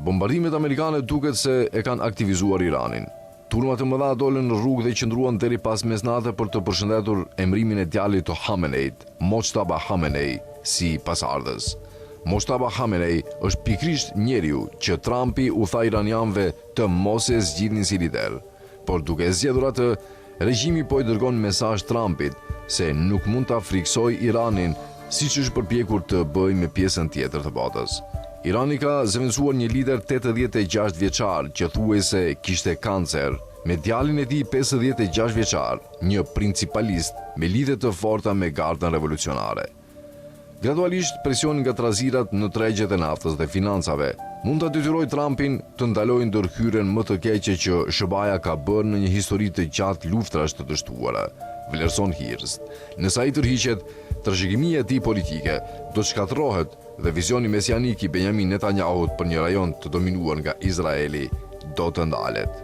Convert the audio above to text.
Bombardimet amerikane duket se e kanë aktivizuar Iranin. Turma të mëdha dolën në rrugë dhe qëndruan deri pas mesnate për të përshëndetur emrimin e djalit të Khameneit, Mojtaba Khamenei, si pasardhës. Mojtaba Khamenei është pikrisht njeriu që Trumpi u tha iranianëve të mos e zgjidhnin si lider, por duke zgjedhur atë, regjimi po i dërgon mesazh Trumpit se nuk mund ta friksojë Iranin siç është përpjekur të bëjë me pjesën tjetër të botës. Irani ka zëvendësuar një lider 86 vjeçar që thuajse kishte kancer, me djalin e tij 56 vjeçar, një principalist me lidhje të forta me gardën revolucionare. Gradualisht presioni nga trazirat në tregjet e naftës dhe financave mund ta detyrojë Trumpin të ndalojë ndërhyrjen më të keqe që SBA ka bërë në një histori të gjatë luftrash të dështuara, vlerëson Hearst. Nëse ai tërhiqet, trashëgimia e tij politike do të shkatërrohet dhe vizioni mesianik i Benjamin Netanyahut për një rajon të dominuar nga Izraeli do të ndalet.